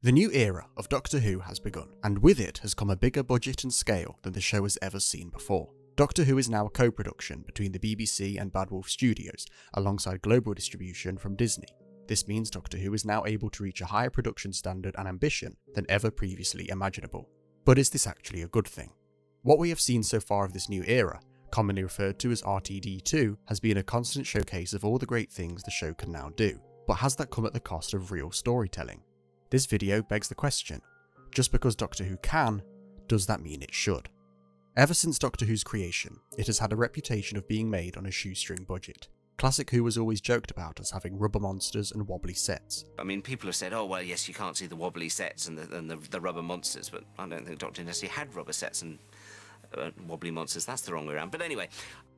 The new era of Doctor Who has begun, and with it has come a bigger budget and scale than the show has ever seen before. Doctor Who is now a co-production between the BBC and Bad Wolf Studios, alongside global distribution from Disney. This means Doctor Who is now able to reach a higher production standard and ambition than ever previously imaginable. But is this actually a good thing? What we have seen so far of this new era, commonly referred to as RTD2, has been a constant showcase of all the great things the show can now do. But has that come at the cost of real storytelling? This video begs the question, just because Doctor Who can, does that mean it should? Ever since Doctor Who's creation, it has had a reputation of being made on a shoestring budget. Classic Who was always joked about as having rubber monsters and wobbly sets. I mean, people have said, oh well, yes, you can't see the wobbly sets and the rubber monsters, but I don't think Doctor Who necessarily had rubber sets and wobbly monsters. That's the wrong way around. But anyway.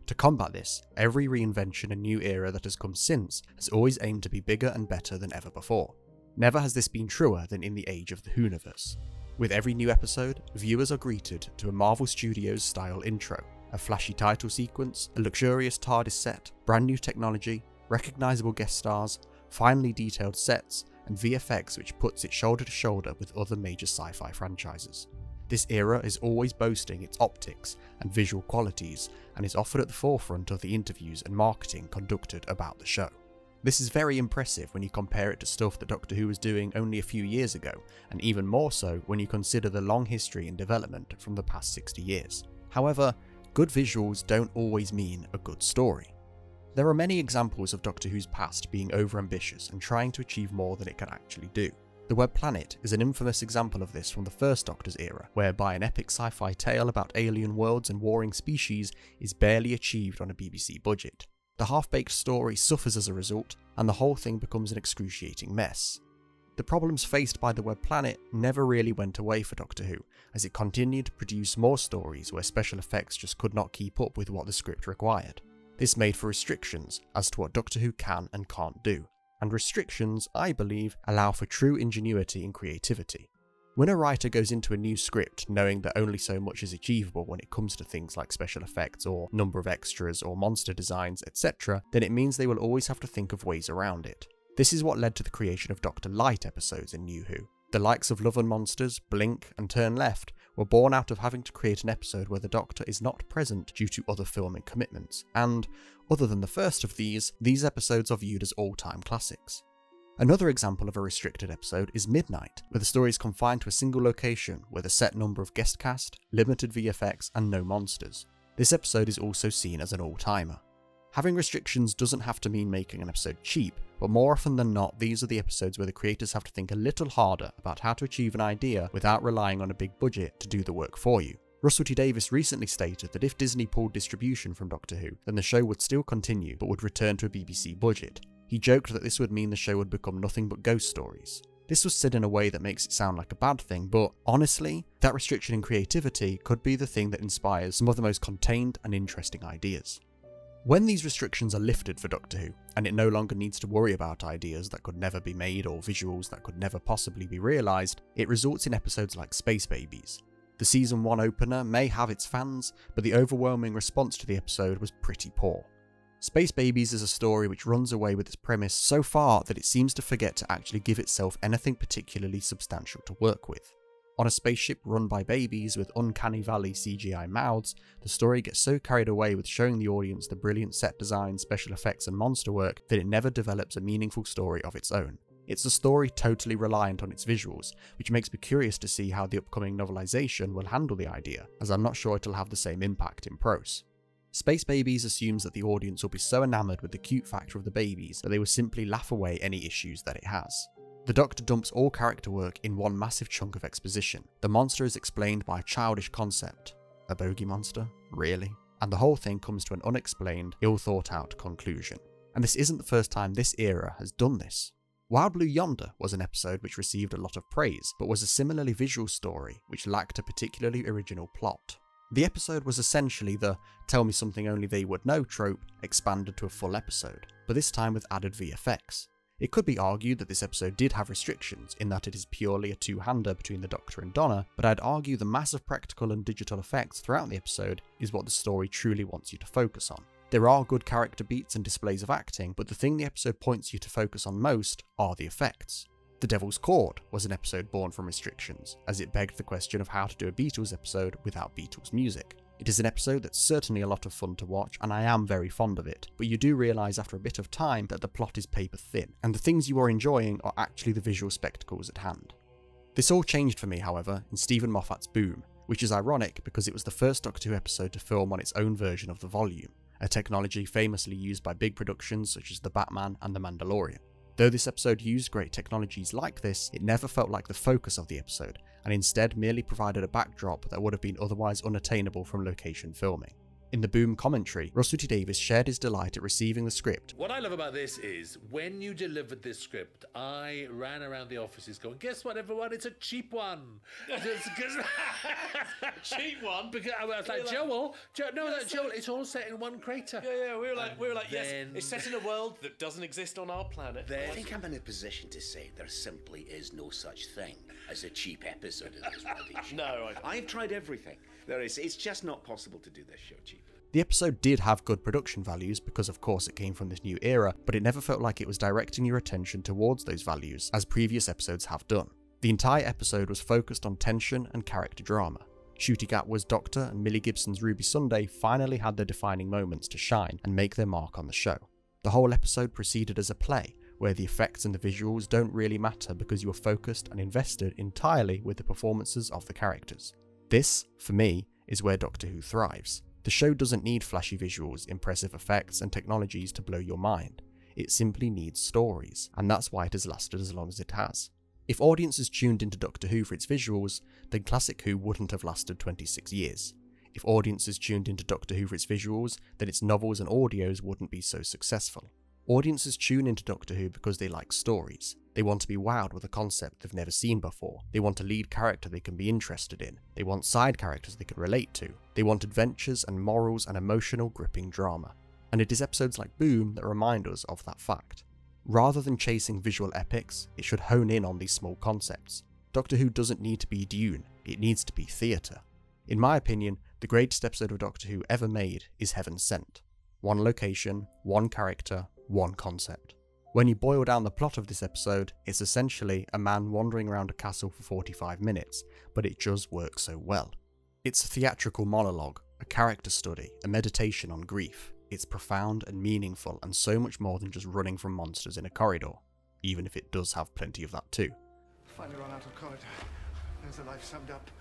To combat this, every reinvention and new era that has come since has always aimed to be bigger and better than ever before. Never has this been truer than in the age of the Whoniverse. With every new episode, viewers are greeted to a Marvel Studios style intro, a flashy title sequence, a luxurious TARDIS set, brand new technology, recognisable guest stars, finely detailed sets, and VFX which puts it shoulder to shoulder with other major sci-fi franchises. This era is always boasting its optics and visual qualities and is often at the forefront of the interviews and marketing conducted about the show. This is very impressive when you compare it to stuff that Doctor Who was doing only a few years ago, and even more so when you consider the long history and development from the past 60 years. However, good visuals don't always mean a good story. There are many examples of Doctor Who's past being overambitious and trying to achieve more than it can actually do. The Web Planet is an infamous example of this from the first Doctor's era, whereby an epic sci-fi tale about alien worlds and warring species is barely achieved on a BBC budget. The half-baked story suffers as a result, and the whole thing becomes an excruciating mess. The problems faced by the Web Planet never really went away for Doctor Who, as it continued to produce more stories where special effects just could not keep up with what the script required. This made for restrictions as to what Doctor Who can and can't do, and restrictions, I believe, allow for true ingenuity and creativity. When a writer goes into a new script knowing that only so much is achievable when it comes to things like special effects or number of extras or monster designs, etc., then it means they will always have to think of ways around it. This is what led to the creation of Dr. Light episodes in New Who. The likes of Love and Monsters, Blink, and Turn Left were born out of having to create an episode where the Doctor is not present due to other filming commitments, and, other than the first of these episodes are viewed as all-time classics. Another example of a restricted episode is Midnight, where the story is confined to a single location with a set number of guest cast, limited VFX, and no monsters. This episode is also seen as an all-timer. Having restrictions doesn't have to mean making an episode cheap, but more often than not, these are the episodes where the creators have to think a little harder about how to achieve an idea without relying on a big budget to do the work for you. Russell T Davies recently stated that if Disney pulled distribution from Doctor Who, then the show would still continue but would return to a BBC budget. He joked that this would mean the show would become nothing but ghost stories. This was said in a way that makes it sound like a bad thing, but honestly, that restriction in creativity could be the thing that inspires some of the most contained and interesting ideas. When these restrictions are lifted for Doctor Who, and it no longer needs to worry about ideas that could never be made or visuals that could never possibly be realised, it results in episodes like Space Babies. The season 1 opener may have its fans, but the overwhelming response to the episode was pretty poor. Space Babies is a story which runs away with its premise so far that it seems to forget to actually give itself anything particularly substantial to work with. On a spaceship run by babies with uncanny valley CGI mouths, the story gets so carried away with showing the audience the brilliant set design, special effects and monster work that it never develops a meaningful story of its own. It's a story totally reliant on its visuals, which makes me curious to see how the upcoming novelisation will handle the idea, as I'm not sure it'll have the same impact in prose. Space Babies assumes that the audience will be so enamoured with the cute factor of the babies that they will simply laugh away any issues that it has. The Doctor dumps all character work in one massive chunk of exposition. The monster is explained by a childish concept. A bogey monster? Really? And the whole thing comes to an unexplained, ill-thought-out conclusion. And this isn't the first time this era has done this. Wild Blue Yonder was an episode which received a lot of praise, but was a similarly visual story which lacked a particularly original plot. The episode was essentially the "tell me something only they would know" trope expanded to a full episode, but this time with added VFX. It could be argued that this episode did have restrictions in that it is purely a two-hander between the Doctor and Donna, but I'd argue the massive practical and digital effects throughout the episode is what the story truly wants you to focus on. There are good character beats and displays of acting, but the thing the episode points you to focus on most are the effects. The Devil's Chord was an episode born from restrictions, as it begged the question of how to do a Beatles episode without Beatles music. It is an episode that's certainly a lot of fun to watch, and I am very fond of it, but you do realise after a bit of time that the plot is paper thin, and the things you are enjoying are actually the visual spectacles at hand. This all changed for me, however, in Stephen Moffat's Boom, which is ironic because it was the first Doctor Who episode to film on its own version of the volume, a technology famously used by big productions such as The Batman and The Mandalorian. Though this episode used great technologies like this, it never felt like the focus of the episode, and instead merely provided a backdrop that would have been otherwise unattainable from location filming. In the Boom commentary, Russell T Davies shared his delight at receiving the script. What I love about this is, when you delivered this script, I ran around the offices going, guess what everyone, it's a cheap one. Cheap one? Because I was like, Joel, it's all set in one crater. Yeah, we were like, yes, it's set in a world that doesn't exist on our planet. I think I'm in a position to say there simply is no such thing as a cheap episode of this radiation. No, I've tried everything. It's just not possible to do this show cheap. The episode did have good production values because of course it came from this new era, but it never felt like it was directing your attention towards those values as previous episodes have done. The entire episode was focused on tension and character drama. Ncuti Gatwa's Doctor and Millie Gibson's Ruby Sunday finally had their defining moments to shine and make their mark on the show. The whole episode proceeded as a play, where the effects and the visuals don't really matter because you are focused and invested entirely with the performances of the characters. This, for me, is where Doctor Who thrives. The show doesn't need flashy visuals, impressive effects and technologies to blow your mind. It simply needs stories, and that's why it has lasted as long as it has. If audiences tuned into Doctor Who for its visuals, then Classic Who wouldn't have lasted 26 years. If audiences tuned into Doctor Who for its visuals, then its novels and audios wouldn't be so successful. Audiences tune into Doctor Who because they like stories. They want to be wowed with a concept they've never seen before. They want a lead character they can be interested in. They want side characters they can relate to. They want adventures and morals and emotional gripping drama. And it is episodes like Boom that remind us of that fact. Rather than chasing visual epics, it should hone in on these small concepts. Doctor Who doesn't need to be Dune, it needs to be theatre. In my opinion, the greatest episode of Doctor Who ever made is Heaven Sent. One location, one character, one concept. When you boil down the plot of this episode, it's essentially a man wandering around a castle for 45 minutes, but it just works so well. It's a theatrical monologue, a character study, a meditation on grief. It's profound and meaningful and so much more than just running from monsters in a corridor, even if it does have plenty of that too. Finally run out of corridor. There's the life summed up.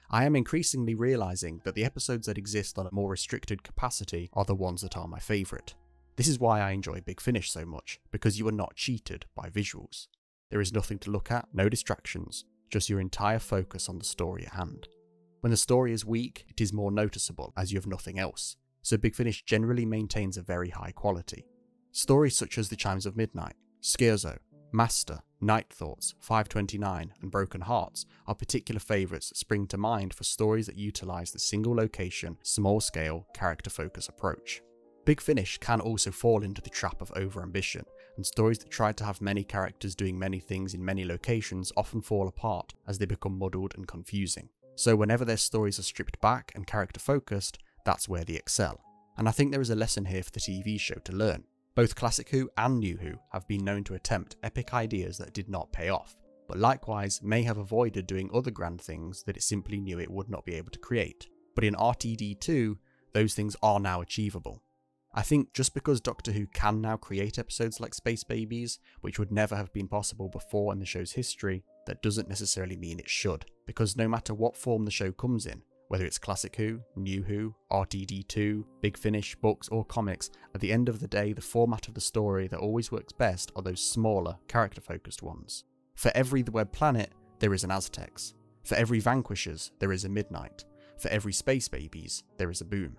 I am increasingly realising that the episodes that exist on a more restricted capacity are the ones that are my favourite. This is why I enjoy Big Finish so much, because you are not cheated by visuals. There is nothing to look at, no distractions, just your entire focus on the story at hand. When the story is weak, it is more noticeable as you have nothing else, so Big Finish generally maintains a very high quality. Stories such as The Chimes of Midnight, Scherzo, Master, Night Thoughts, 529 and Broken Hearts are particular favourites that spring to mind for stories that utilise the single location, small scale, character focus approach. Big Finish can also fall into the trap of overambition, and stories that try to have many characters doing many things in many locations often fall apart as they become muddled and confusing. So whenever their stories are stripped back and character focused, that's where they excel. And I think there is a lesson here for the TV show to learn. Both Classic Who and New Who have been known to attempt epic ideas that did not pay off, but likewise may have avoided doing other grand things that it simply knew it would not be able to create. But in RTD2, those things are now achievable. I think just because Doctor Who can now create episodes like Space Babies, which would never have been possible before in the show's history, that doesn't necessarily mean it should, because no matter what form the show comes in, whether it's Classic Who, New Who, RTD2, Big Finish, books or comics, at the end of the day the format of the story that always works best are those smaller, character-focused ones. For every The Web Planet, there is an Aztecs. For every Vanquishers, there is a Midnight. For every Space Babies, there is a Boom.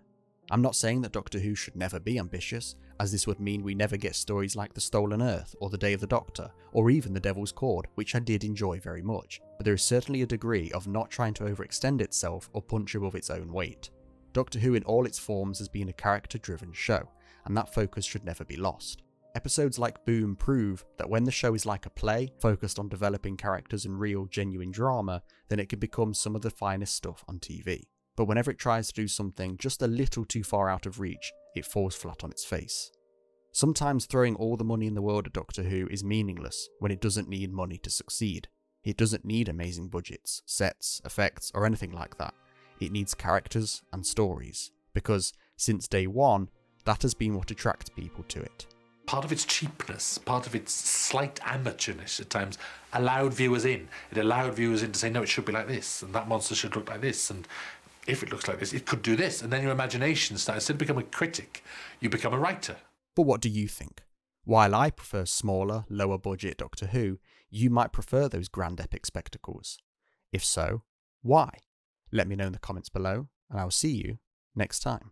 I'm not saying that Doctor Who should never be ambitious, as this would mean we never get stories like The Stolen Earth or The Day of the Doctor, or even The Devil's Chord, which I did enjoy very much, but there is certainly a degree of not trying to overextend itself or punch above its own weight. Doctor Who in all its forms has been a character-driven show, and that focus should never be lost. Episodes like Boom prove that when the show is like a play, focused on developing characters and real, genuine drama, then it can become some of the finest stuff on TV. But whenever it tries to do something just a little too far out of reach, it falls flat on its face. Sometimes throwing all the money in the world at Doctor Who is meaningless when it doesn't need money to succeed. It doesn't need amazing budgets, sets, effects, or anything like that. It needs characters and stories, because since day one, that has been what attracts people to it. Part of its cheapness, part of its slight amateurness at times, allowed viewers in. It allowed viewers in to say, no, it should be like this, and that monster should look like this, and if it looks like this, it could do this. And then your imagination starts, instead of becoming a critic, you become a writer. But what do you think? While I prefer smaller, lower budget Doctor Who, you might prefer those grand epic spectacles. If so, why? Let me know in the comments below, and I will see you next time.